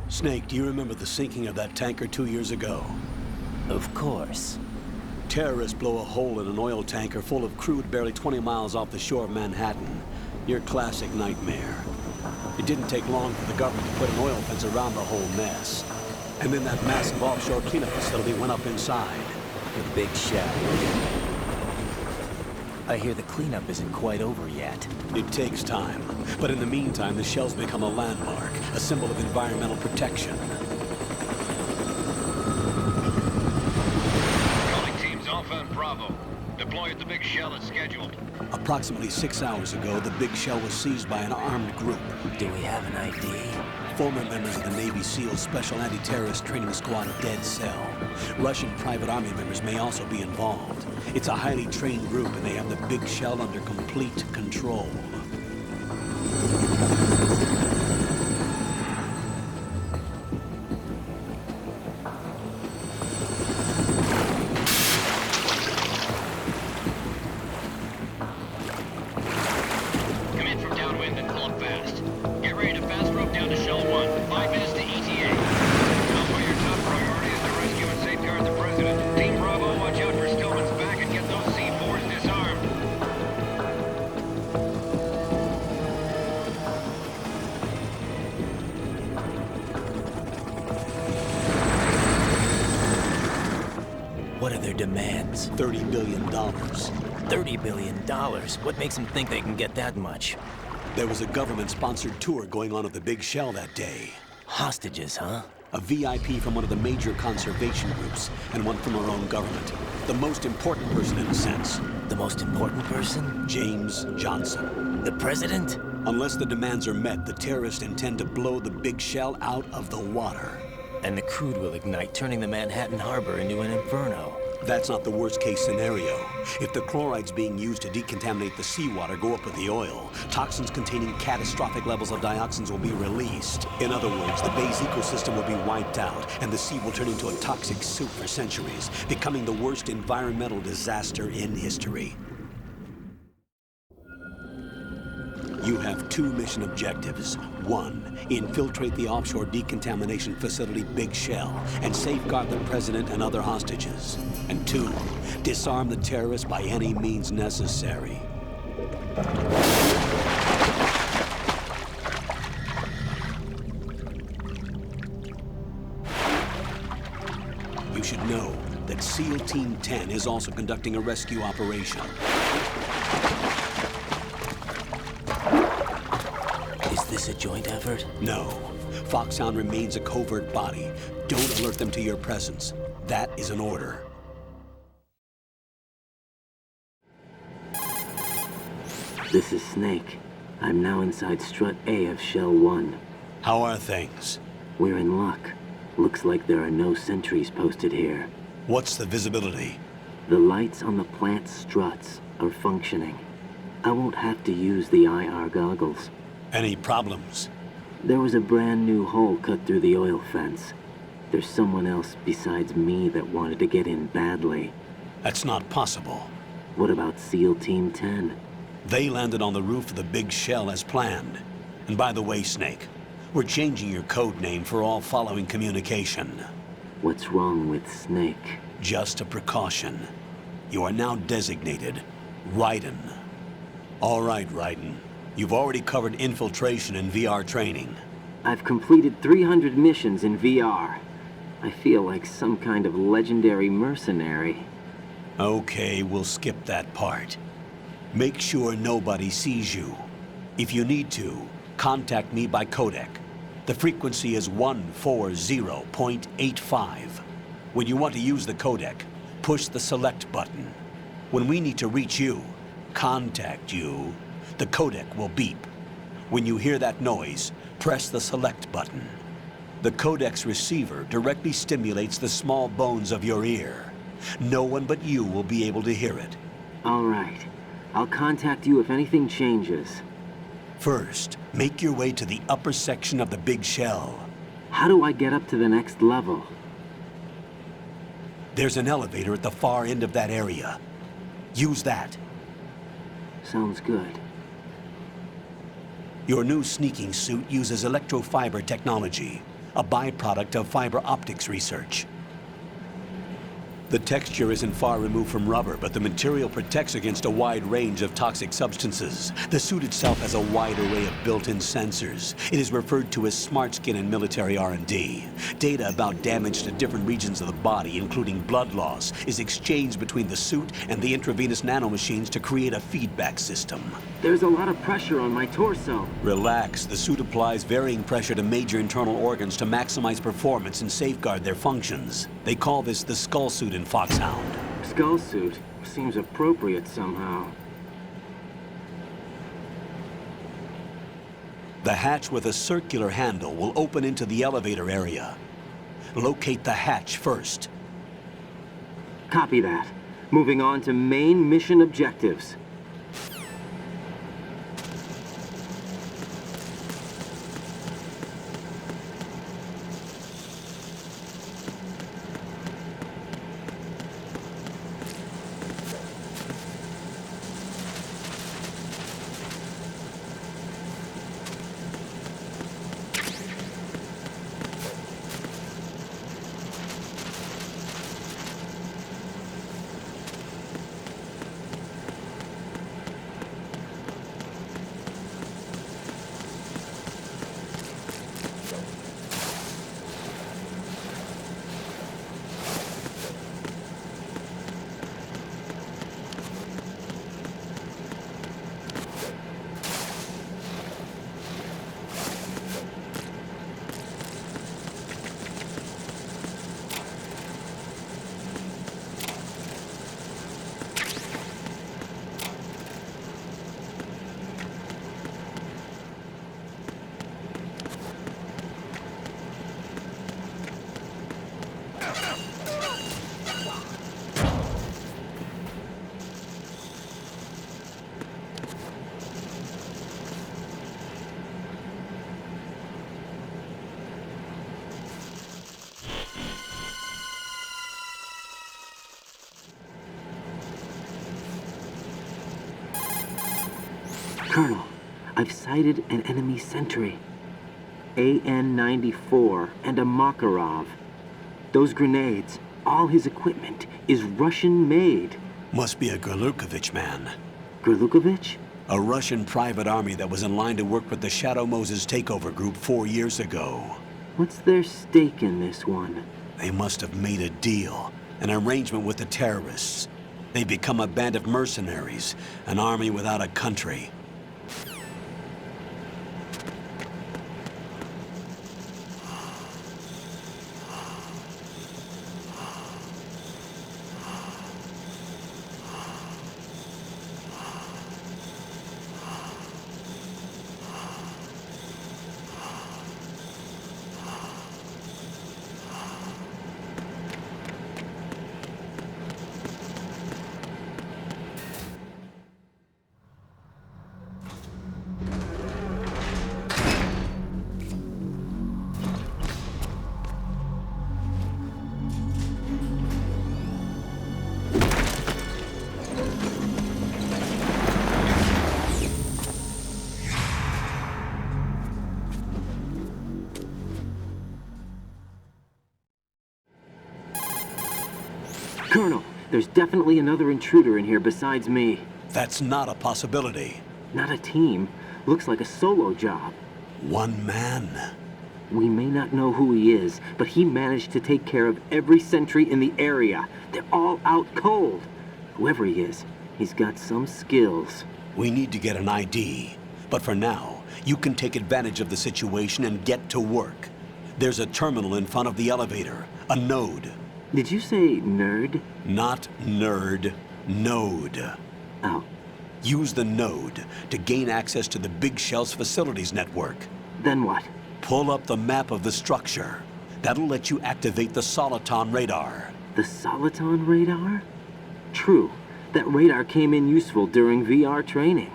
Snake, do you remember the sinking of that tanker 2 years ago? Of course. Terrorists blow a hole in an oil tanker full of crude barely 20 miles off the shore of Manhattan. Your classic nightmare. It didn't take long for the government to put an oil fence around the whole mess. And then that massive offshore cleanup facility went up inside. The Big Shell. I hear the cleanup isn't quite over yet. It takes time. But in the meantime, the shell's become a landmark, a symbol of environmental protection. Calling teams Alpha and Bravo. Deploy at the Big Shell as scheduled. Approximately 6 hours ago, the Big Shell was seized by an armed group. Do we have an ID? Former members of the Navy SEALs Special Anti-Terrorist Training Squad Dead Cell. Russian private army members may also be involved. It's a highly trained group, and they have the Big Shell under complete control. Come in from downwind and pull up fast. Get ready to fast rope down to Shell 1. 5 minutes to ETA. Alpha, your top priority is to rescue and safeguard the President. Team Bravo, watch out for Stillman's back and get those C4s disarmed. What are their demands? $30 billion. $30 billion? What makes them think they can get that much? There was a government-sponsored tour going on at the Big Shell that day. Hostages, huh? A VIP from one of the major conservation groups, and one from our own government. The most important person in a sense. The most important person? James Johnson. The President? Unless the demands are met, the terrorists intend to blow the Big Shell out of the water. And the crude will ignite, turning the Manhattan Harbor into an inferno. That's not the worst-case scenario. If the chlorides being used to decontaminate the seawater go up with the oil, toxins containing catastrophic levels of dioxins will be released. In other words, the bay's ecosystem will be wiped out, and the sea will turn into a toxic soup for centuries, becoming the worst environmental disaster in history. You have 2 mission objectives. 1, infiltrate the offshore decontamination facility Big Shell and safeguard the President and other hostages. And 2, disarm the terrorists by any means necessary. You should know that SEAL Team 10 is also conducting a rescue operation. Is this a joint effort? No. Foxhound remains a covert body. Don't alert them to your presence. That is an order. This is Snake. I'm now inside Strut A of Shell 1. How are things? We're in luck. Looks like there are no sentries posted here. What's the visibility? The lights on the plant's struts are functioning. I won't have to use the IR goggles. Any problems? There was a brand new hole cut through the oil fence. There's someone else besides me that wanted to get in badly. That's not possible. What about SEAL Team 10? They landed on the roof of the Big Shell as planned. And by the way, Snake, we're changing your code name for all following communication. What's wrong with Snake? Just a precaution. You are now designated Raiden. All right, Raiden. You've already covered infiltration and VR training. I've completed 300 missions in VR. I feel like some kind of legendary mercenary. Okay, we'll skip that part. Make sure nobody sees you. If you need to, contact me by codec. The frequency is 140.85. When you want to use the codec, push the select button. When we need to reach you, contact you, the codec will beep. When you hear that noise, press the select button. The codec's receiver directly stimulates the small bones of your ear. No one but you will be able to hear it. All right. I'll contact you if anything changes. First, make your way to the upper section of the Big Shell. How do I get up to the next level? There's an elevator at the far end of that area. Use that. Sounds good. Your new sneaking suit uses electrofiber technology. a byproduct of fiber optics research. The texture isn't far removed from rubber, but the material protects against a wide range of toxic substances. The suit itself has a wide array of built-in sensors. It is referred to as smart skin in military R&D. Data about damage to different regions of the body, including blood loss, is exchanged between the suit and the intravenous nanomachines to create a feedback system. There's a lot of pressure on my torso. Relax. The suit applies varying pressure to major internal organs to maximize performance and safeguard their functions. They call this the skull suit in Foxhound. Skull suit seems appropriate somehow. The hatch with a circular handle will open into the elevator area. Locate the hatch first. Copy that. Moving on to main mission objectives. Colonel, I've sighted an enemy sentry. AN-94 and a Makarov. Those grenades, all his equipment, is Russian-made. Must be a Gorlukovich man. Gorlukovich? A Russian private army that was in line to work with the Shadow Moses takeover group 4 years ago. What's their stake in this one? They must have made a deal, an arrangement with the terrorists. They become a band of mercenaries, an army without a country. Colonel, there's definitely another intruder in here besides me. That's not a possibility. Not a team. Looks like a solo job. One man. We may not know who he is, but he managed to take care of every sentry in the area. They're all out cold. Whoever he is, he's got some skills. We need to get an ID. But for now, you can take advantage of the situation and get to work. There's a terminal in front of the elevator. A node. Did you say nerd? Not nerd. Node. Oh. Use the node to gain access to the Big Shell's facilities network. Then what? Pull up the map of the structure. That'll let you activate the Soliton radar. The Soliton radar? True. That radar came in useful during VR training.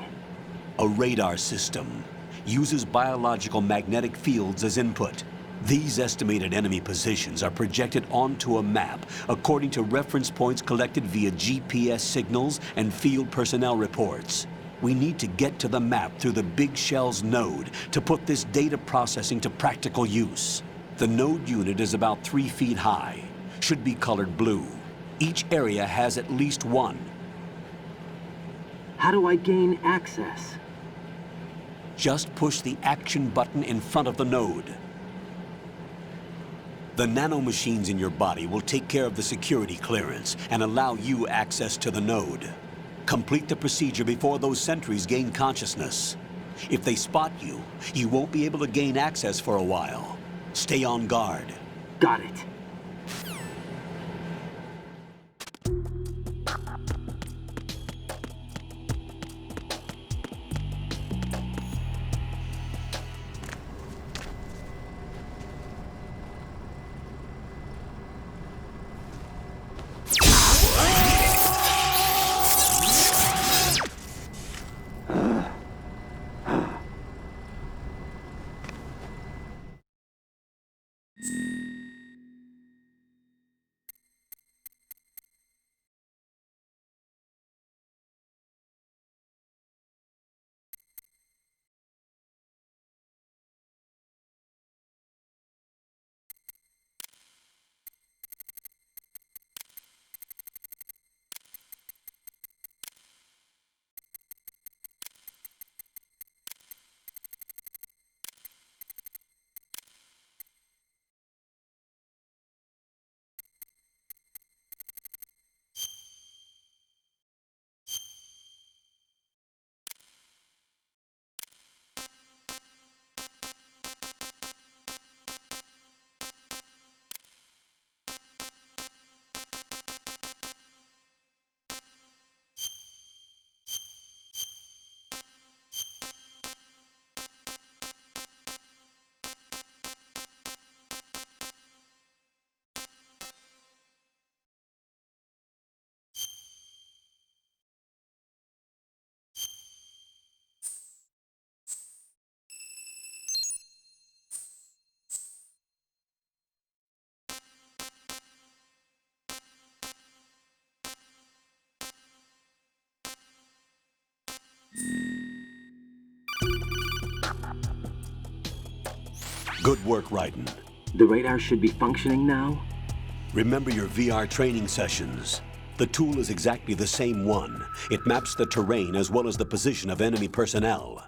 A radar system uses biological magnetic fields as input. These estimated enemy positions are projected onto a map according to reference points collected via GPS signals and field personnel reports. We need to get to the map through the Big Shell's node to put this data processing to practical use. The node unit is about 3 feet high, should be colored blue. Each area has at least one. How do I gain access? Just push the action button in front of the node. The nanomachines in your body will take care of the security clearance and allow you access to the node. Complete the procedure before those sentries gain consciousness. If they spot you, you won't be able to gain access for a while. Stay on guard. Got it. Good work, Raiden. The radar should be functioning now? Remember your VR training sessions. The tool is exactly the same one. It maps the terrain as well as the position of enemy personnel.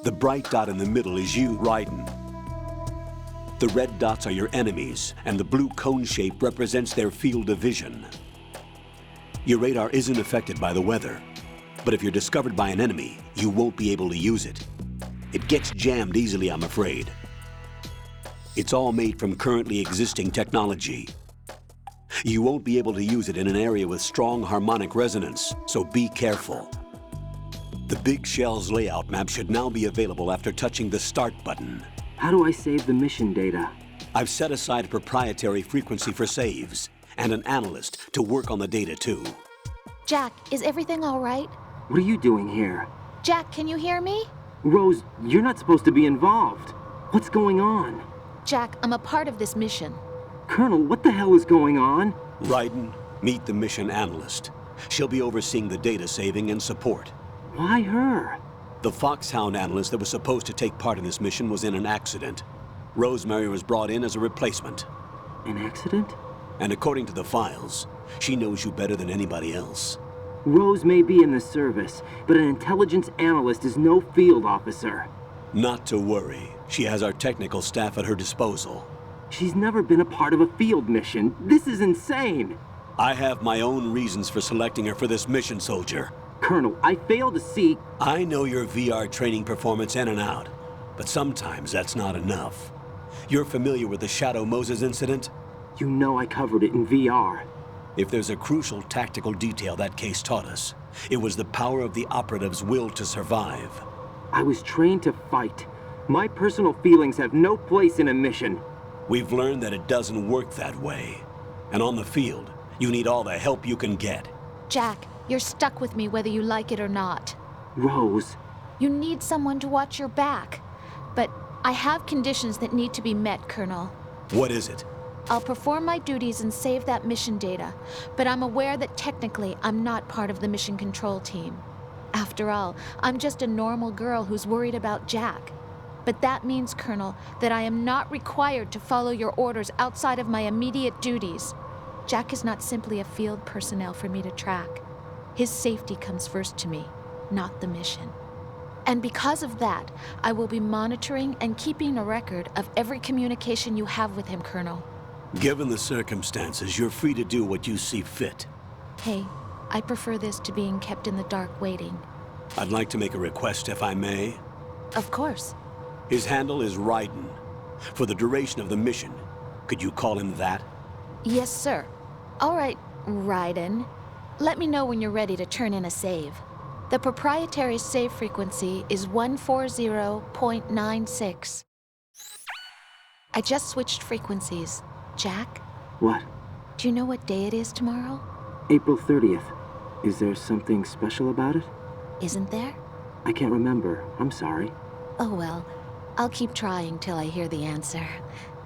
The bright dot in the middle is you, Raiden. The red dots are your enemies, and the blue cone shape represents their field of vision. Your radar isn't affected by the weather, but if you're discovered by an enemy, you won't be able to use it. It gets jammed easily, I'm afraid. It's all made from currently existing technology. You won't be able to use it in an area with strong harmonic resonance, so be careful. The Big Shell's layout map should now be available after touching the Start button. How do I save the mission data? I've set aside a proprietary frequency for saves, and an analyst to work on the data too. Jack, is everything all right? What are you doing here? Jack, can you hear me? Rose, you're not supposed to be involved. What's going on? Jack, I'm a part of this mission. Colonel, what the hell is going on? Raiden, meet the mission analyst. She'll be overseeing the data saving and support. Why her? The Foxhound analyst that was supposed to take part in this mission was in an accident. Rosemary was brought in as a replacement. An accident? And according to the files, she knows you better than anybody else. Rose may be in the service, but an intelligence analyst is no field officer. Not to worry. She has our technical staff at her disposal. She's never been a part of a field mission. This is insane. I have my own reasons for selecting her for this mission, soldier. Colonel, I fail to see... I know your VR training performance in and out, but sometimes that's not enough. You're familiar with the Shadow Moses incident? You know I covered it in VR. If there's a crucial tactical detail that case taught us, it was the power of the operative's will to survive. I was trained to fight. My personal feelings have no place in a mission. We've learned that it doesn't work that way. And on the field, you need all the help you can get. Jack, you're stuck with me whether you like it or not. Rose. You need someone to watch your back. But I have conditions that need to be met, Colonel. What is it? I'll perform my duties and save that mission data, but I'm aware that technically I'm not part of the mission control team. After all, I'm just a normal girl who's worried about Jack. But that means, Colonel, that I am not required to follow your orders outside of my immediate duties. Jack is not simply a field personnel for me to track. His safety comes first to me, not the mission. And because of that, I will be monitoring and keeping a record of every communication you have with him, Colonel. Given the circumstances, you're free to do what you see fit. Hey, I prefer this to being kept in the dark waiting. I'd like to make a request, if I may. Of course. His handle is Raiden. For the duration of the mission, could you call him that? Yes, sir. All right, Raiden. Let me know when you're ready to turn in a save. The proprietary save frequency is 140.96. I just switched frequencies. Jack, What? do you know what day it is tomorrow? April 30th. Is there something special about it? Isn't there? I can't remember. I'm sorry. Oh well, I'll keep trying till I hear the answer.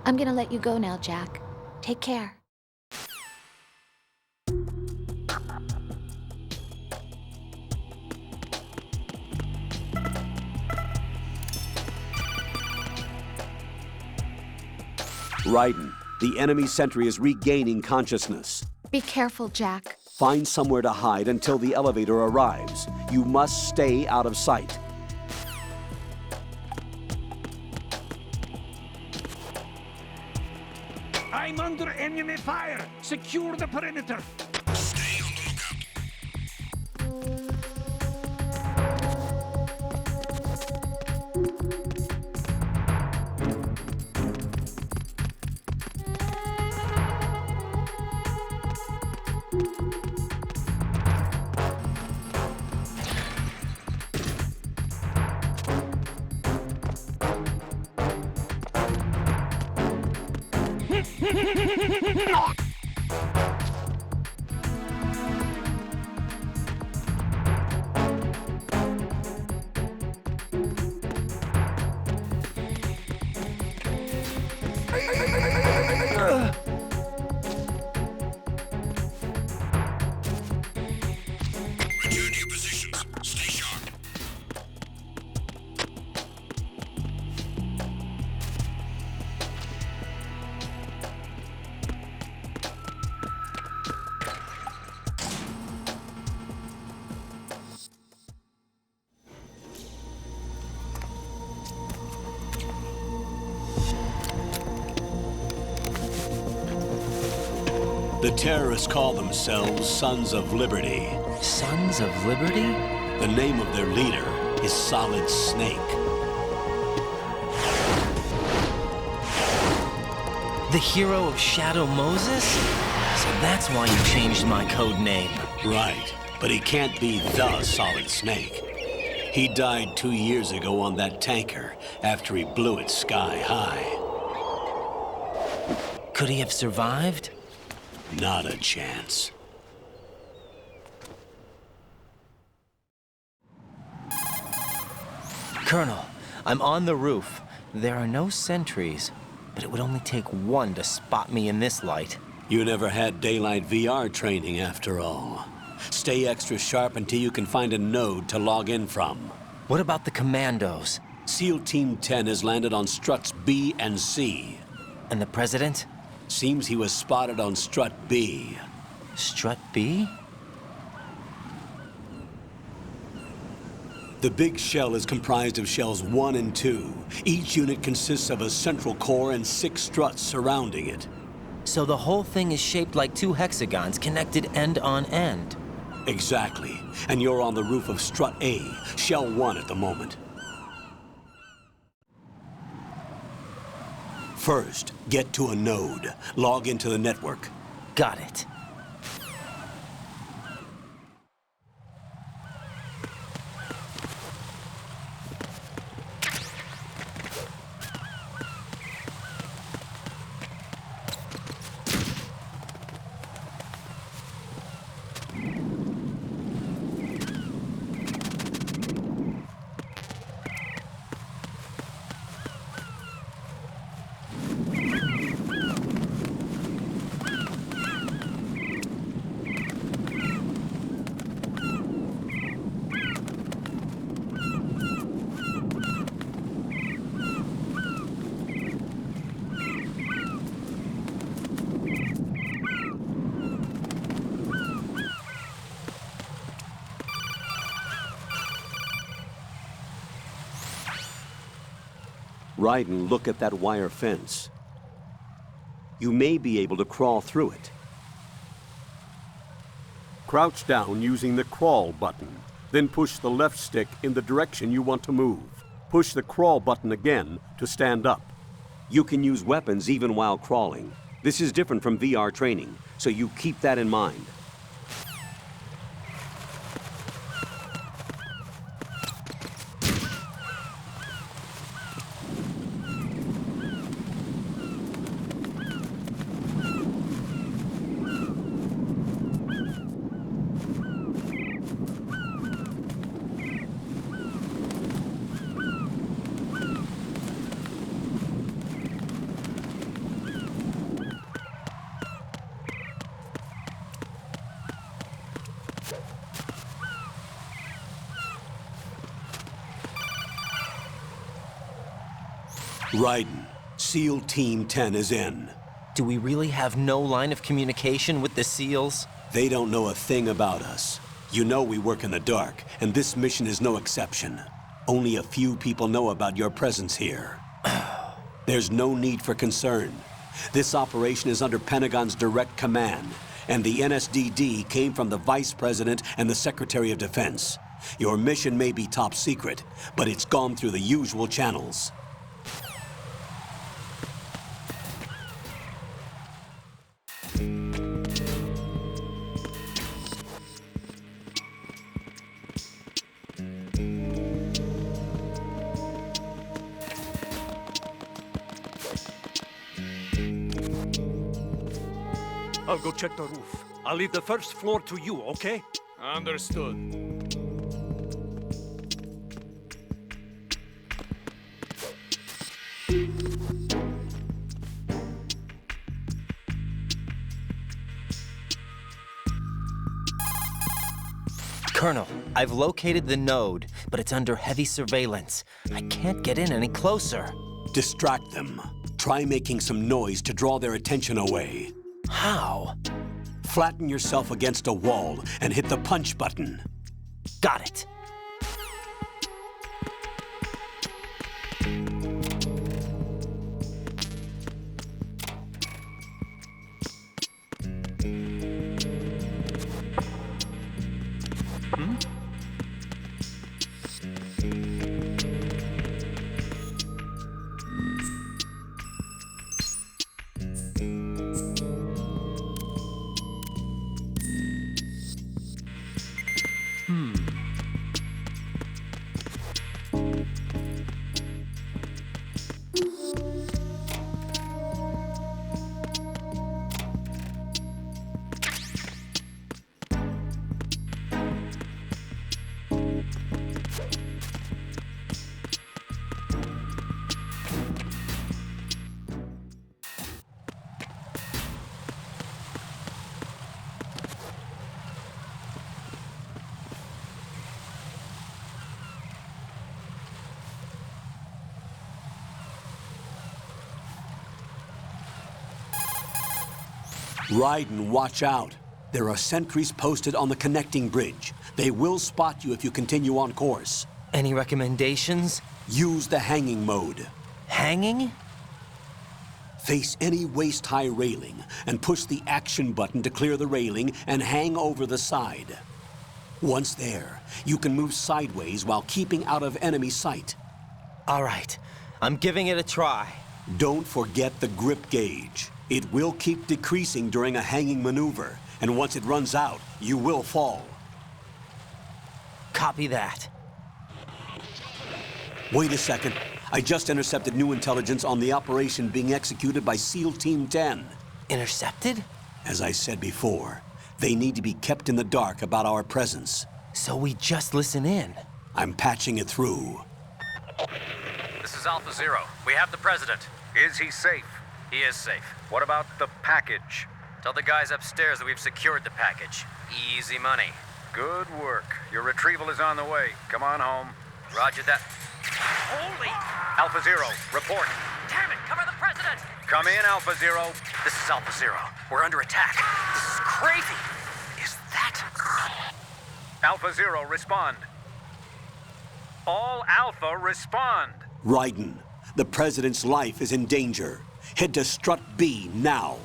I'm gonna let you go now, Jack. Take care. Raiden, the enemy sentry is regaining consciousness. Be careful, Jack. Find somewhere to hide until the elevator arrives. You must stay out of sight. I'm under enemy fire! Secure the perimeter! Stay on the lookout. Return to your positions. Stay sharp. The terrorists call themselves Sons of Liberty. Sons of Liberty? The name of their leader is Solid Snake. The hero of Shadow Moses? So that's why you changed my code name. Right, but he can't be the Solid Snake. He died 2 years ago on that tanker after he blew it sky high. Could he have survived? Not a chance. Colonel, I'm on the roof. There are no sentries, but it would only take one to spot me in this light. You never had daylight VR training after all. Stay extra sharp until you can find a node to log in from. What about the commandos? SEAL Team 10 has landed on struts B and C. And the president? Seems he was spotted on strut B. Strut B? The big shell is comprised of shells 1 and 2. Each unit consists of a central core and 6 struts surrounding it. So the whole thing is shaped like 2 hexagons connected end on end. Exactly. And you're on the roof of strut A, shell 1 at the moment. First, get to a node. Log into the network. Got it. Raiden, look at that wire fence. You may be able to crawl through it. Crouch down using the crawl button. Then push the left stick in the direction you want to move. Push the crawl button again to stand up. You can use weapons even while crawling. This is different from VR training, so you keep that in mind. Raiden, SEAL Team 10 is in. Do we really have no line of communication with the SEALs? They don't know a thing about us. You know we work in the dark, and this mission is no exception. Only a few people know about your presence here. There's no need for concern. This operation is under Pentagon's direct command, and the NSDD came from the Vice President and the Secretary of Defense. Your mission may be top secret, but it's gone through the usual channels. I'll go check the roof. I'll leave the first floor to you, okay? Understood. Colonel, I've located the node, but it's under heavy surveillance. I can't get in any closer. Distract them. Try making some noise to draw their attention away. How? Flatten yourself against a wall and hit the punch button. Got it. Raiden, watch out. There are sentries posted on the connecting bridge. They will spot you if you continue on course. Any recommendations? Use the hanging mode. Hanging? Face any waist-high railing and push the action button to clear the railing and hang over the side. Once there, you can move sideways while keeping out of enemy sight. All right, I'm giving it a try. Don't forget the grip gauge. It will keep decreasing during a hanging maneuver, and once it runs out, you will fall. Copy that. Wait a second. I just intercepted new intelligence on the operation being executed by SEAL Team 10. Intercepted? As I said before, they need to be kept in the dark about our presence. So we just listen in. I'm patching it through. This is Alpha Zero. We have the president. Is he safe? He is safe. What about the package? Tell the guys upstairs that we've secured the package. Easy money. Good work. Your retrieval is on the way. Come on home. Roger that. Holy! Alpha Zero, report. Damn it! Cover the president! Come in, Alpha Zero. This is Alpha Zero. We're under attack. This is crazy. Is that... Alpha Zero, respond. All Alpha, respond. Raiden, The President's life is in danger. Head to Strut B now.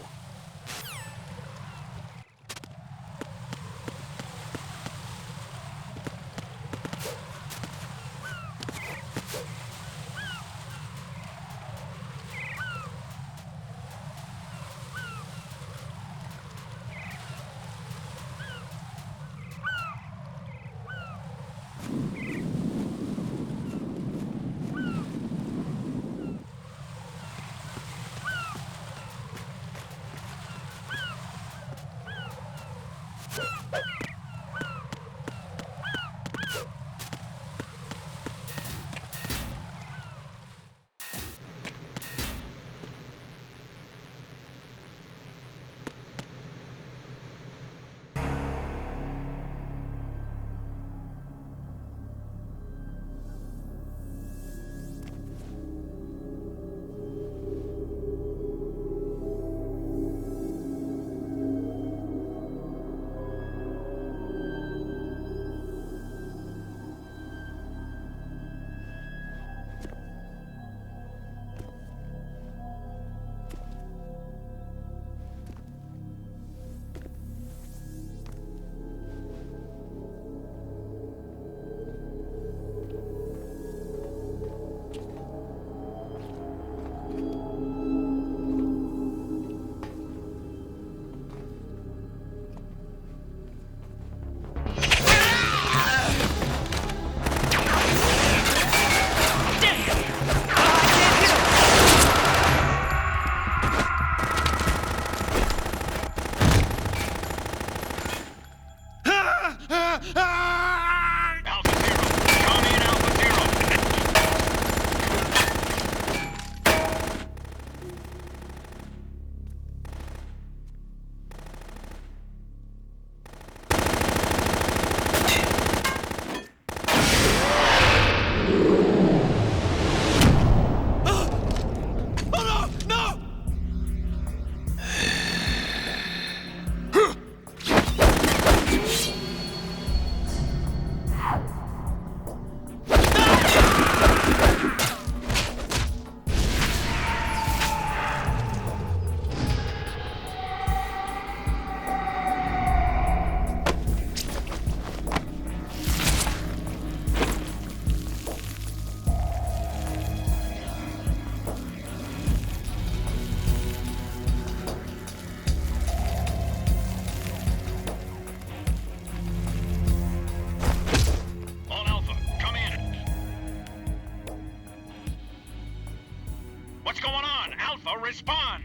Respond!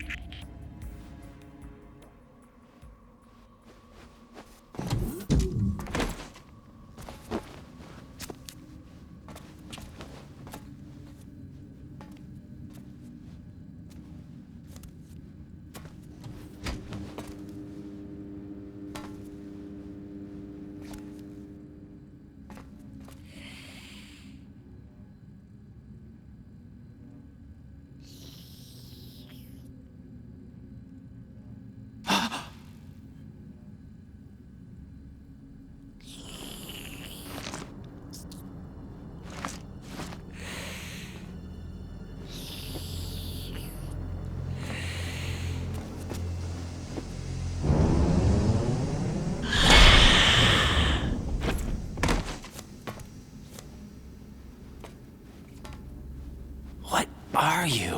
What are you?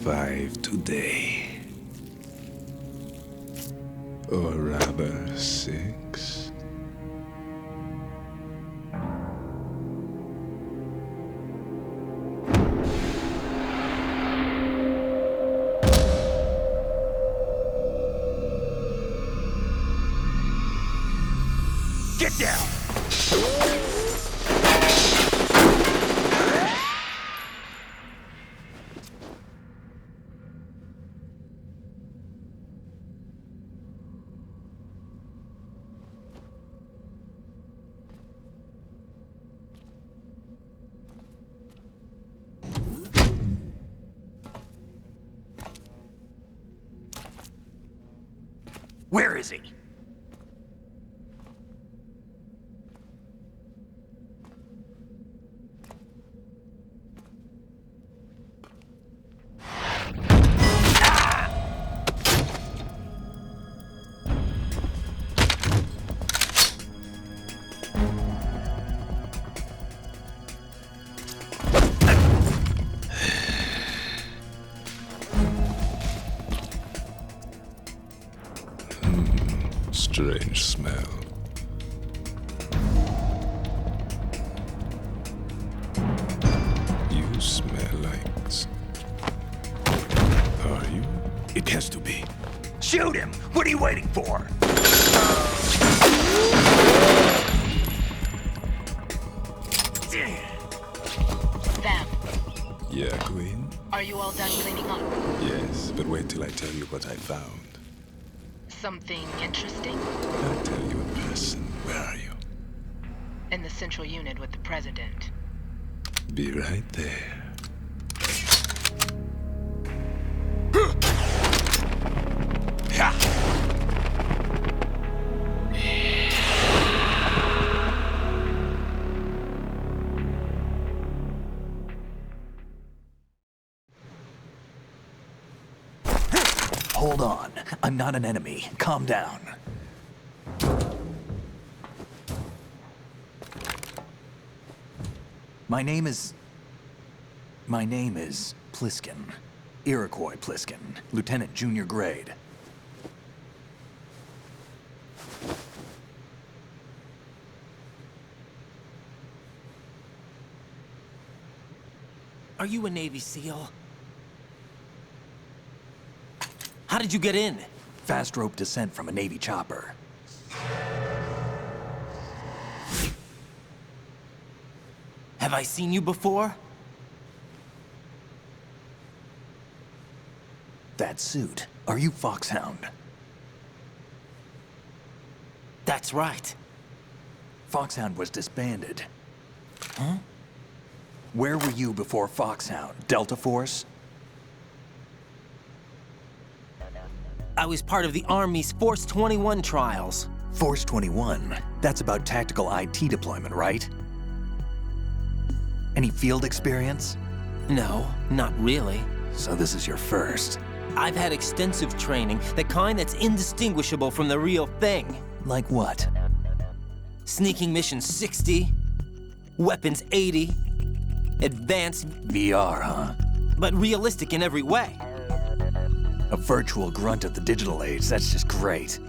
Five today. Or rather, 6. Get down! Where is he? Strange smell. You smell like... Are you? It has to be. Shoot him! What are you waiting for? Vamp, Yeah, Queen? are you all done cleaning up? Yes, but wait till I tell you what I found. Something interesting? I'll tell you in person. Where are you? In the central unit with the president. Be right there. Hold on. I'm not an enemy. Calm down. My name is Pliskin. Iroquois Pliskin. Lieutenant Junior Grade. Are you a Navy SEAL? How did you get in? Fast rope descent from a Navy chopper. Have I seen you before? That suit. Are you Foxhound? That's right. Foxhound was disbanded. Huh? Where were you before Foxhound? Delta Force? I was part of the Army's Force 21 trials. Force 21? That's about tactical IT deployment, right? Any field experience? No, not really. So this is your first. I've had extensive training, the kind that's indistinguishable from the real thing. Like what? Sneaking mission 60, weapons 80, advanced... VR, huh? But realistic in every way. A virtual grunt of the digital age, that's just great.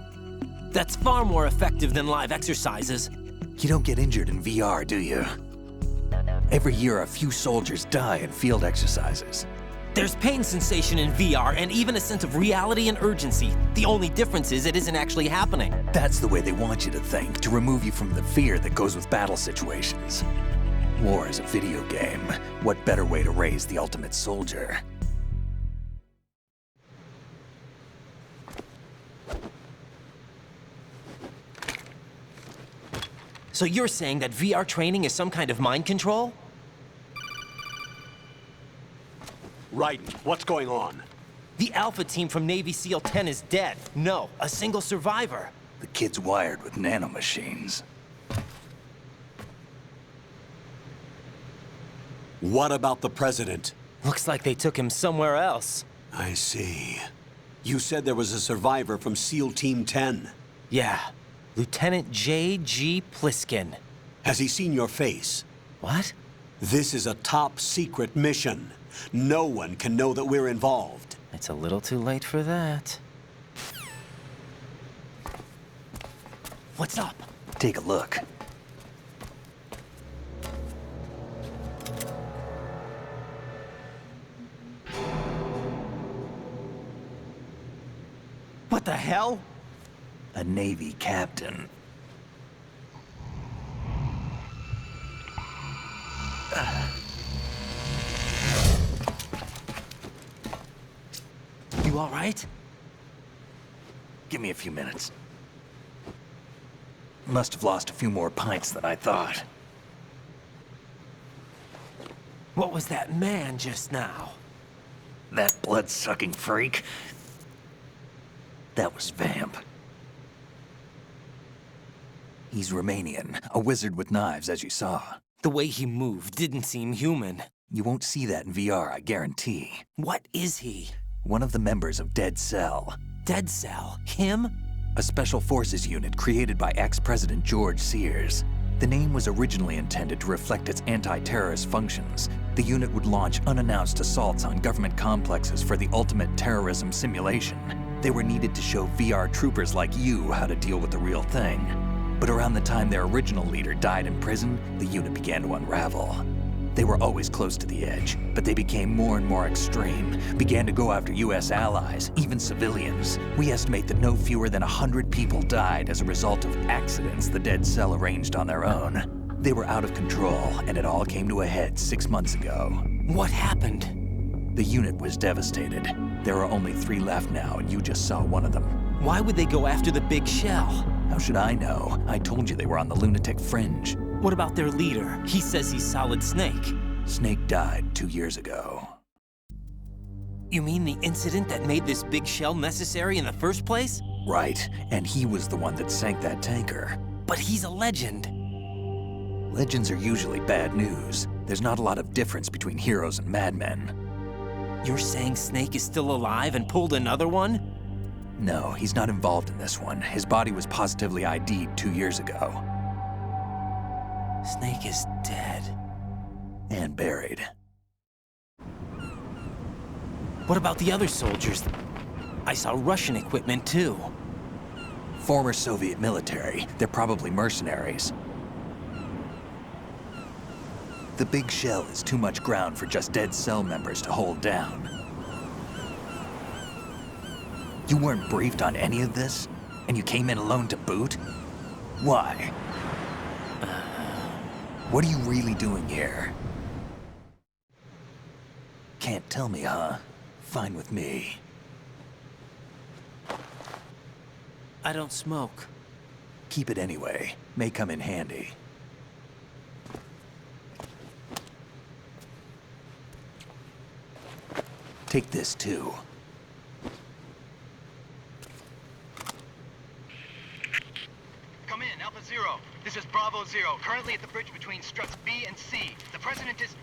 That's far more effective than live exercises. You don't get injured in VR, do you? Every year, a few soldiers die in field exercises. There's pain sensation in VR and even a sense of reality and urgency. The only difference is it isn't actually happening. That's the way they want you to think, to remove you from the fear that goes with battle situations. War is a video game. What better way to raise the ultimate soldier? So you're saying that VR training is some kind of mind control? Raiden, what's going on? The Alpha team from Navy SEAL 10 is dead. No, a single survivor. The kid's wired with nanomachines. What about the president? Looks like they took him somewhere else. I see. You said there was a survivor from SEAL Team 10. Yeah, Lieutenant J.G. Pliskin. Has he seen your face? What? This is a top secret mission. No one can know that we're involved. It's a little too late for that. What's up? Take a look. What the hell? A Navy captain. You all right? Give me a few minutes. Must have lost a few more pints than I thought. What was that man just now? That blood-sucking freak? That was Vamp. He's Romanian, a wizard with knives, as you saw. The way he moved didn't seem human. You won't see that in VR, I guarantee. What is he? One of the members of Dead Cell. Dead Cell? Him? A special forces unit created by ex-President George Sears. The name was originally intended to reflect its anti-terrorist functions. The unit would launch unannounced assaults on government complexes for the ultimate terrorism simulation. They were needed to show VR troopers like you how to deal with the real thing. But around the time their original leader died in prison, the unit began to unravel. They were always close to the edge, but they became more and more extreme, began to go after US allies, even civilians. We estimate that no fewer than 100 people died as a result of accidents the Dead Cell arranged on their own. They were out of control, and it all came to a head 6 months ago. What happened? The unit was devastated. There are only 3 left now, and you just saw one of them. Why would they go after the big shell? How should I know? I told you they were on the lunatic fringe. What about their leader? He says he's Solid Snake. Snake died 2 years ago. You mean the incident that made this big shell necessary in the first place? Right, and he was the one that sank that tanker. But he's a legend. Legends are usually bad news. There's not a lot of difference between heroes and madmen. You're saying Snake is still alive and pulled another one? No, he's not involved in this one. His body was positively ID'd 2 years ago. Snake is dead. And buried. What about the other soldiers? I saw Russian equipment too. Former Soviet military. They're probably mercenaries. The big shell is too much ground for just Dead Cell members to hold down. You weren't briefed on any of this? And you came in alone to boot? Why? What are you really doing here? Can't tell me, huh? Fine with me. I don't smoke. Keep it anyway. May come in handy. Take this too. Come in, Alpha Zero. This is Bravo Zero, currently at the bridge between struts B and C. The President is...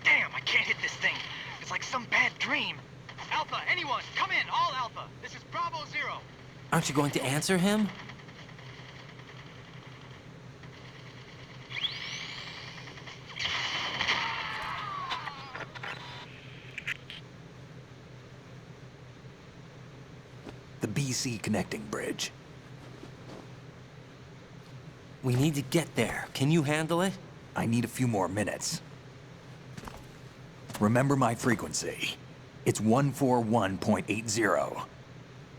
Damn, I can't hit this thing. It's like some bad dream. Alpha, anyone, come in, all Alpha. This is Bravo Zero. Aren't you going to answer him? The BC connecting bridge. We need to get there. Can you handle it? I need a few more minutes. Remember my frequency. It's 141.80.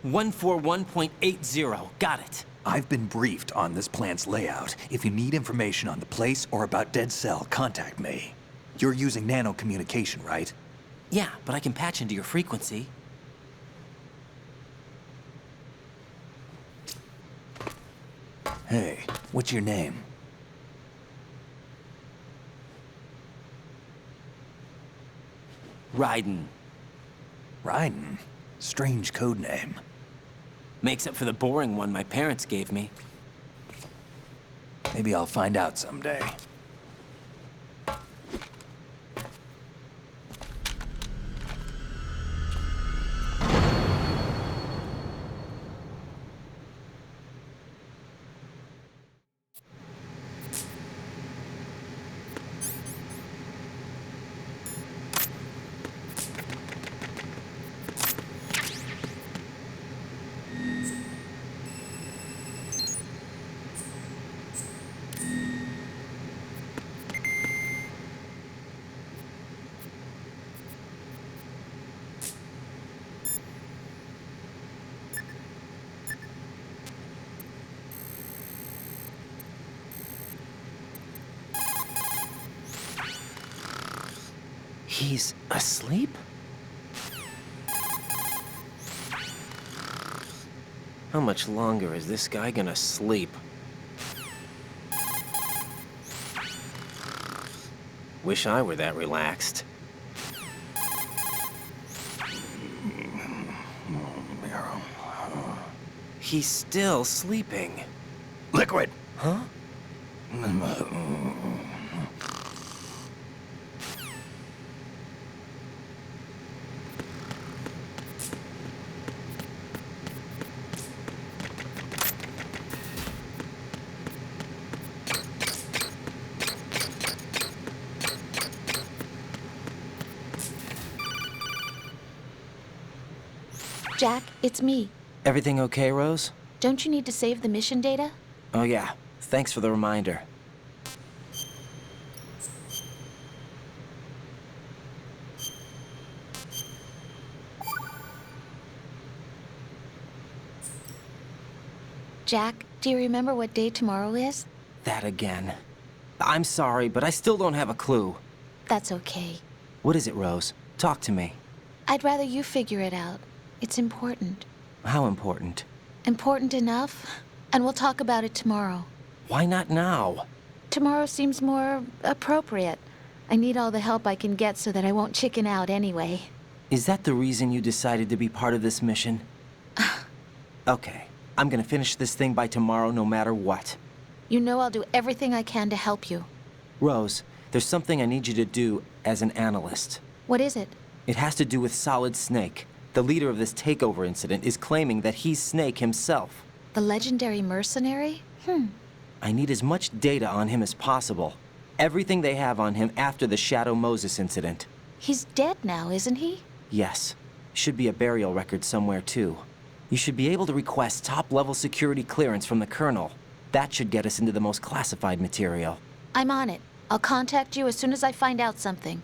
141.80. Got it. I've been briefed on this plant's layout. If you need information on the place or about Dead Cell, contact me. You're using nano communication, right? Yeah, but I can patch into your frequency. Hey, what's your name? Raiden. Raiden? Strange code name. Makes up for the boring one my parents gave me. Maybe I'll find out someday. He's asleep? How much longer is this guy gonna sleep? Wish I were that relaxed. He's still sleeping. Liquid! Huh? Jack, it's me. Everything okay, Rose? Don't you need to save the mission data? Oh yeah, thanks for the reminder. Jack, do you remember what day tomorrow is? That again. I'm sorry, but I still don't have a clue. That's okay. What is it, Rose? Talk to me. I'd rather you figure it out. It's important. How important? Important enough, and we'll talk about it tomorrow. Why not now? Tomorrow seems more appropriate. I need all the help I can get so that I won't chicken out anyway. Is that the reason you decided to be part of this mission? Okay, I'm gonna finish this thing by tomorrow no matter what. You know I'll do everything I can to help you. Rose, there's something I need you to do as an analyst. What is it? It has to do with Solid Snake. The leader of this takeover incident is claiming that he's Snake himself. The legendary mercenary? I need as much data on him as possible. Everything they have on him after the Shadow Moses incident. He's dead now, isn't he? Yes. Should be a burial record somewhere, too. You should be able to request top-level security clearance from the Colonel. That should get us into the most classified material. I'm on it. I'll contact you as soon as I find out something.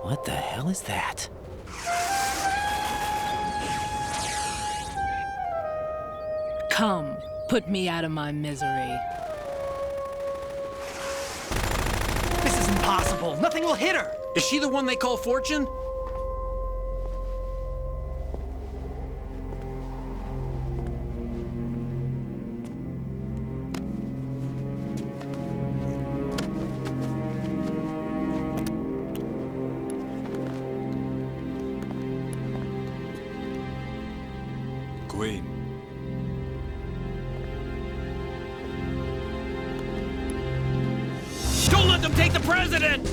What the hell is that? Come, put me out of my misery. This is impossible. Nothing will hit her. Is she the one they call Fortune? Queen. Don't let them take the president!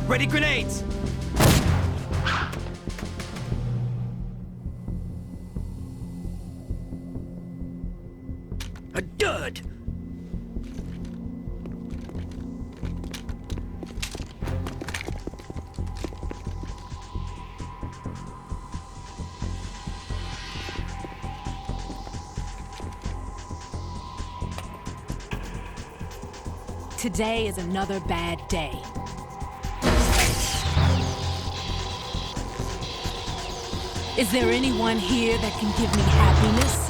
Ready grenades! A dud! Today is another bad day. Is there anyone here that can give me happiness?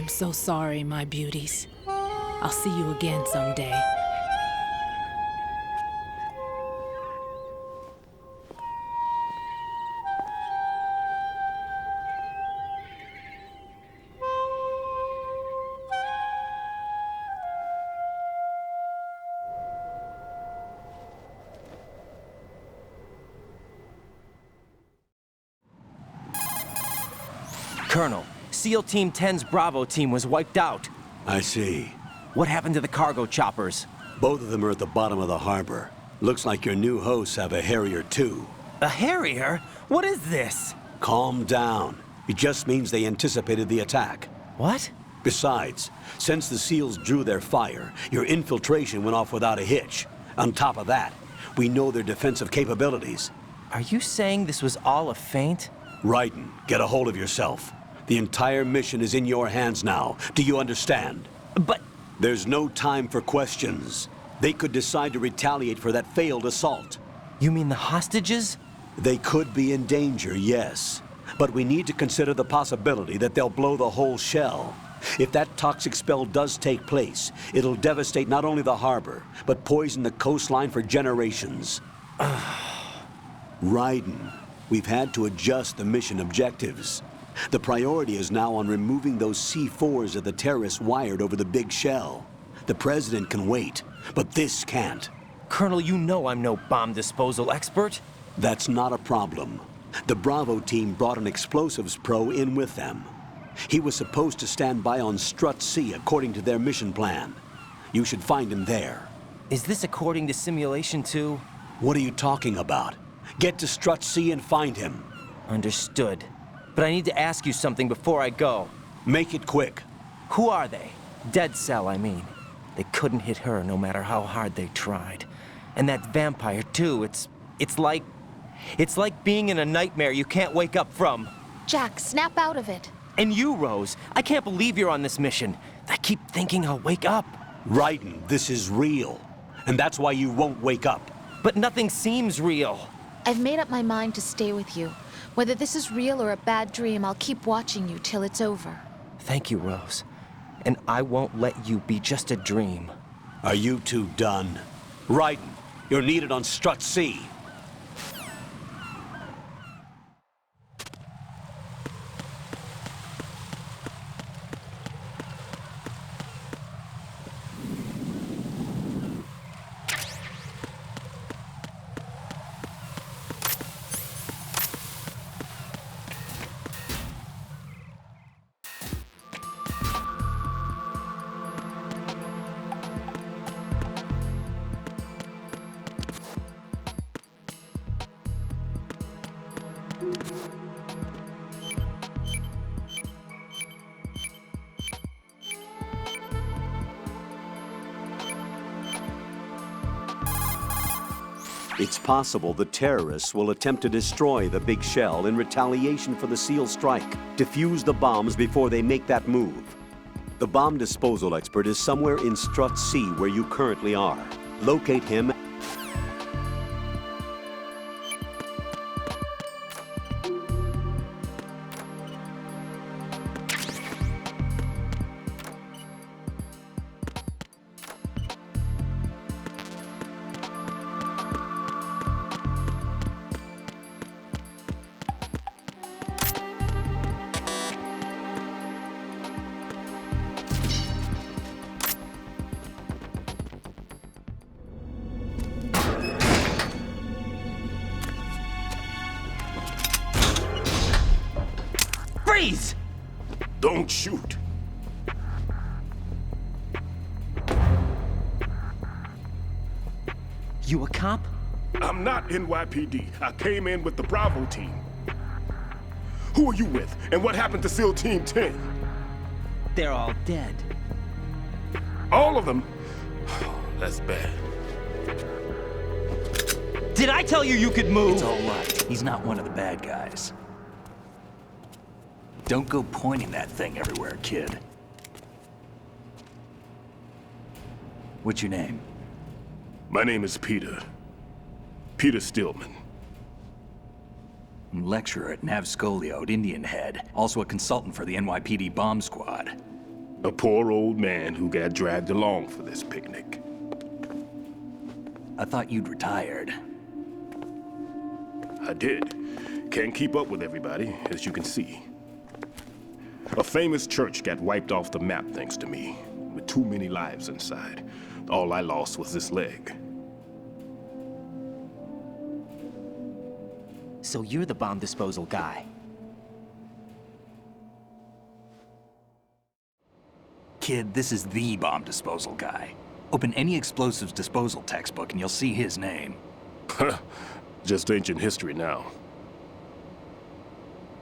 I'm so sorry, my beauties. I'll see you again someday. Colonel, SEAL Team 10's Bravo team was wiped out. I see. What happened to the cargo choppers? Both of them are at the bottom of the harbor. Looks like your new hosts have a Harrier too. A Harrier? What is this? Calm down. It just means they anticipated the attack. What? Besides, since the SEALs drew their fire, your infiltration went off without a hitch. On top of that, we know their defensive capabilities. Are you saying this was all a feint? Raiden, get a hold of yourself. The entire mission is in your hands now. Do you understand? But... There's no time for questions. They could decide to retaliate for that failed assault. You mean the hostages? They could be in danger, yes. But we need to consider the possibility that they'll blow the whole shell. If that toxic spell does take place, it'll devastate not only the harbor, but poison the coastline for generations. Raiden, we've had to adjust the mission objectives. The priority is now on removing those C4s that the terrorists wired over the big shell. The President can wait, but this can't. Colonel, you know I'm no bomb disposal expert. That's not a problem. The Bravo team brought an explosives pro in with them. He was supposed to stand by on Strut C according to their mission plan. You should find him there. Is this according to Simulation 2? What are you talking about? Get to Strut C and find him. Understood. But I need to ask you something before I go. Make it quick. Who are they? Dead Cell, I mean. They couldn't hit her no matter how hard they tried. And that vampire, too, it's like being in a nightmare you can't wake up from. Jack, snap out of it. And you, Rose, I can't believe you're on this mission. I keep thinking I'll wake up. Raiden, this is real. And that's why you won't wake up. But nothing seems real. I've made up my mind to stay with you. Whether this is real or a bad dream, I'll keep watching you till it's over. Thank you, Rose. And I won't let you be just a dream. Are you two done? Raiden, you're needed on Strut C. It's possible the terrorists will attempt to destroy the big shell in retaliation for the SEAL strike. Defuse the bombs before they make that move. The bomb disposal expert is somewhere in Strut C where you currently are. Locate him. Freeze! Don't shoot. You a cop? I'm not NYPD. I came in with the Bravo team. Who are you with? And what happened to SEAL Team 10? They're all dead. All of them? That's bad. Did I tell you you could move? It's all right. He's not one of the bad guys. Don't go pointing that thing everywhere, kid. What's your name? My name is Peter. Peter Stillman. I'm lecturer at Nav Scolio at Indian Head. Also a consultant for the NYPD bomb squad. A poor old man who got dragged along for this picnic. I thought you'd retired. I did. Can't keep up with everybody, as you can see. A famous church got wiped off the map thanks to me, with too many lives inside. All I lost was this leg. So you're the bomb disposal guy. Kid, this is the bomb disposal guy. Open any explosives disposal textbook and you'll see his name. Just ancient history now.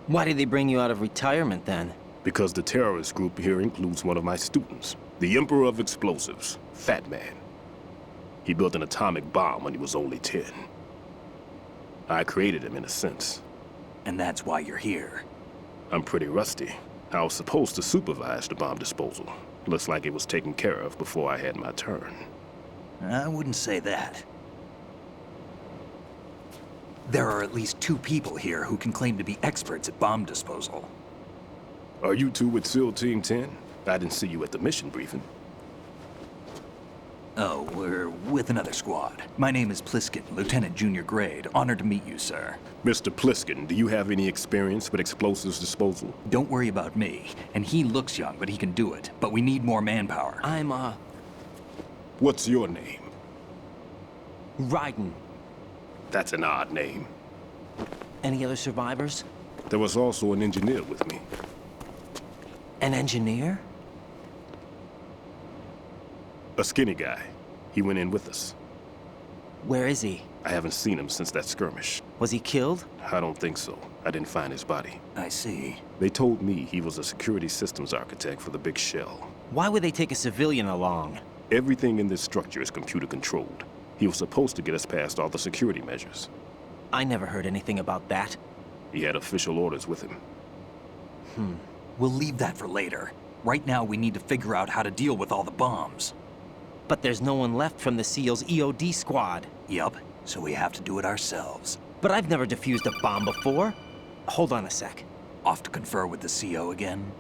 Why did they bring you out of retirement then? Because the terrorist group here includes one of my students, the Emperor of Explosives, Fat Man. He built an atomic bomb when he was only 10. I created him in a sense. And that's why you're here. I'm pretty rusty. I was supposed to supervise the bomb disposal. Looks like it was taken care of before I had my turn. I wouldn't say that. There are at least 2 people here who can claim to be experts at bomb disposal. Are you two with SEAL Team 10? I didn't see you at the mission briefing. Oh, we're with another squad. My name is Pliskin, Lieutenant Junior Grade. Honored to meet you, sir. Mr. Pliskin, do you have any experience with explosives disposal? Don't worry about me. And he looks young, but he can do it. But we need more manpower. I'm, What's your name? Raiden. That's an odd name. Any other survivors? There was also an engineer with me. An engineer? A skinny guy. He went in with us. Where is he? I haven't seen him since that skirmish. Was he killed? I don't think so. I didn't find his body. I see. They told me he was a security systems architect for the big shell. Why would they take a civilian along? Everything in this structure is computer controlled. He was supposed to get us past all the security measures. I never heard anything about that. He had official orders with him. We'll leave that for later. Right now, we need to figure out how to deal with all the bombs. But there's no one left from the SEAL's EOD squad. Yup, so we have to do it ourselves. But I've never defused a bomb before. Hold on a sec. Off to confer with the CO again?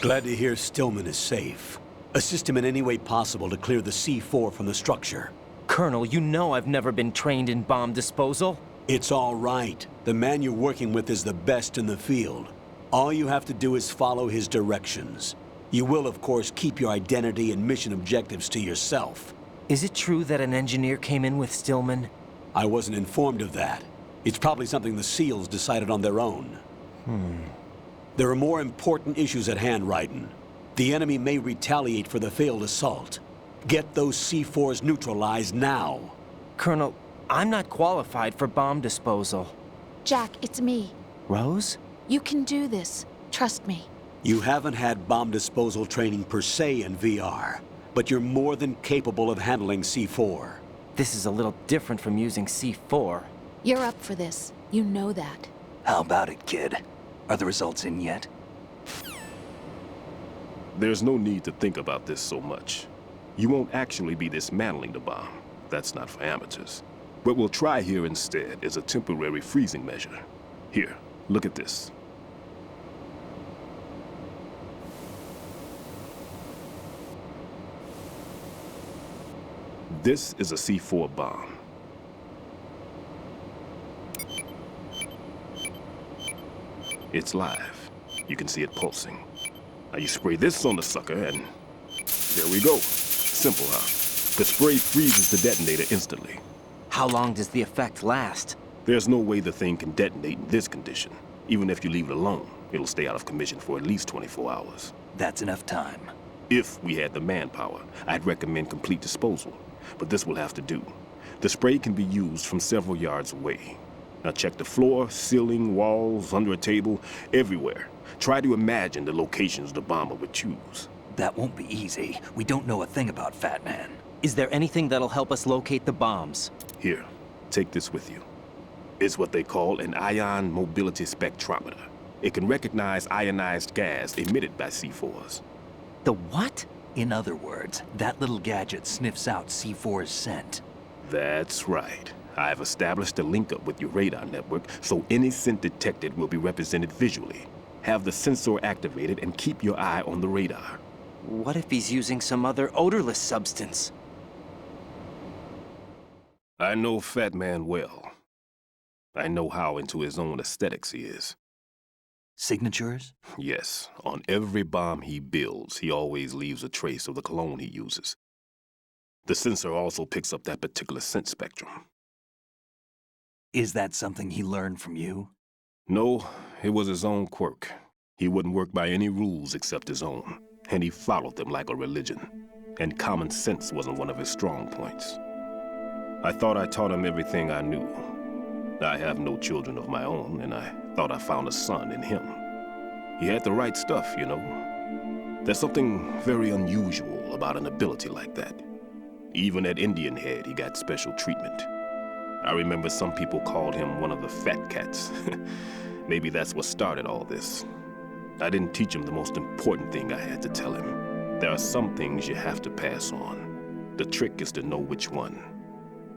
Glad to hear Stillman is safe. Assist him in any way possible to clear the C4 from the structure. Colonel, you know I've never been trained in bomb disposal. It's all right. The man you're working with is the best in the field. All you have to do is follow his directions. You will, of course, keep your identity and mission objectives to yourself. Is it true that an engineer came in with Stillman? I wasn't informed of that. It's probably something the SEALs decided on their own. There are more important issues at hand, Raiden. The enemy may retaliate for the failed assault. Get those C4s neutralized now. Colonel, I'm not qualified for bomb disposal. Jack, it's me. Rose? You can do this. Trust me. You haven't had bomb disposal training per se in VR, but you're more than capable of handling C4. This is a little different from using C4. You're up for this. You know that. How about it, kid? Are the results in yet? There's no need to think about this so much. You won't actually be dismantling the bomb. That's not for amateurs. What we'll try here instead is a temporary freezing measure. Here, look at this. This is a C4 bomb. It's live. You can see it pulsing. Now you spray this on the sucker and there we go. Simple, huh? The spray freezes the detonator instantly. How long does the effect last? There's no way the thing can detonate in this condition. Even if you leave it alone, it'll stay out of commission for at least 24 hours. That's enough time. If we had the manpower, I'd recommend complete disposal. But this will have to do. The spray can be used from several yards away. Now check the floor, ceiling, walls, under a table, everywhere. Try to imagine the locations the bomber would choose. That won't be easy. We don't know a thing about Fat Man. Is there anything that'll help us locate the bombs? Here, take this with you. It's what they call an ion mobility spectrometer. It can recognize ionized gas emitted by C4s. The what? In other words, that little gadget sniffs out C4's scent. That's right. I have established a link-up with your radar network, so any scent detected will be represented visually. Have the sensor activated and keep your eye on the radar. What if he's using some other odorless substance? I know Fat Man well. I know how into his own aesthetics he is. Signatures? Yes, on every bomb he builds, he always leaves a trace of the cologne he uses. The sensor also picks up that particular scent spectrum. Is that something he learned from you? No, it was his own quirk. He wouldn't work by any rules except his own, and he followed them like a religion. And common sense wasn't one of his strong points. I thought I taught him everything I knew. I have no children of my own, and I thought I found a son in him. He had the right stuff, you know. There's something very unusual about an ability like that. Even at Indian Head, he got special treatment. I remember some people called him one of the fat cats. Maybe that's what started all this. I didn't teach him the most important thing I had to tell him. There are some things you have to pass on. The trick is to know which one.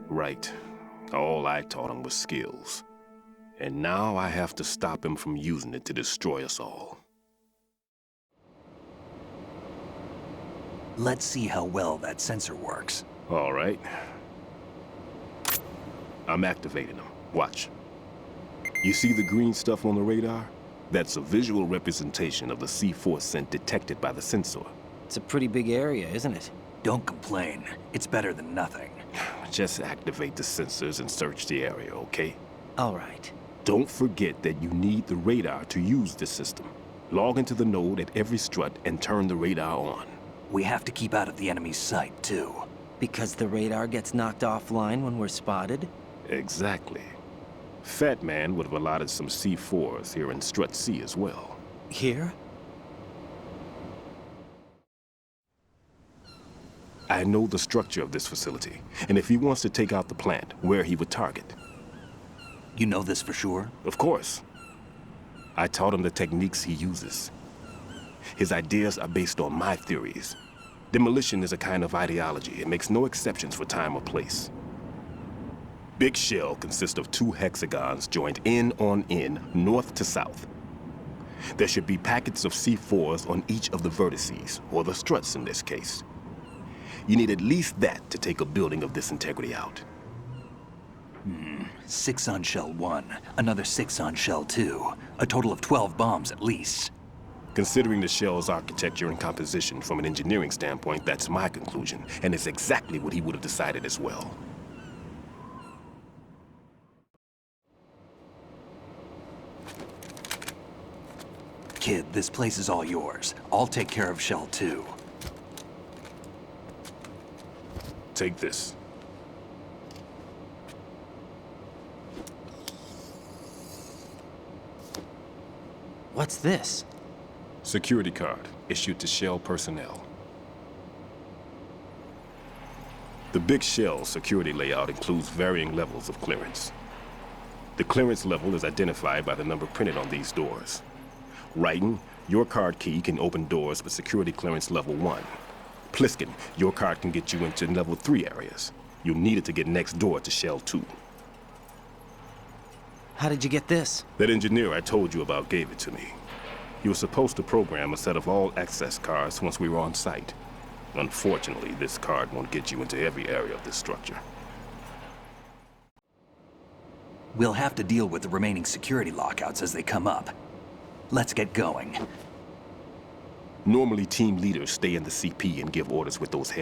Right. All I taught him was skills. And now I have to stop him from using it to destroy us all. Let's see how well that sensor works. All right. I'm activating them. Watch. You see the green stuff on the radar? That's a visual representation of the C4 scent detected by the sensor. It's a pretty big area, isn't it? Don't complain. It's better than nothing. Just activate the sensors and search the area, okay? All right. Don't forget that you need the radar to use this system. Log into the node at every strut and turn the radar on. We have to keep out of the enemy's sight, too. Because the radar gets knocked offline when we're spotted? Exactly. Fat Man would have allotted some C4s here in Strut C as well. Here? I know the structure of this facility, and if he wants to take out the plant, where he would target. You know this for sure? Of course. I taught him the techniques he uses. His ideas are based on my theories. Demolition is a kind of ideology. It makes no exceptions for time or place. Big Shell consists of 2 hexagons joined end on end, north to south. There should be packets of C4s on each of the vertices, or the struts in this case. You need at least that to take a building of this integrity out. 6 on Shell 1, another 6 on Shell 2. A total of 12 bombs at least. Considering the shell's architecture and composition from an engineering standpoint, that's my conclusion, and it's exactly what he would have decided as well. Kid, this place is all yours. I'll take care of Shell 2. Take this. What's this? Security card, issued to Shell personnel. The Big Shell security layout includes varying levels of clearance. The clearance level is identified by the number printed on these doors. Raiden, your card key can open doors with security clearance level 1. Pliskin, your card can get you into level 3 areas. You'll need it to get next door to Shell 2. How did you get this? That engineer I told you about gave it to me. He was supposed to program a set of all access cards once we were on site. Unfortunately, this card won't get you into every area of this structure. We'll have to deal with the remaining security lockouts as they come up. Let's get going. Normally, team leaders stay in the CP and give orders with those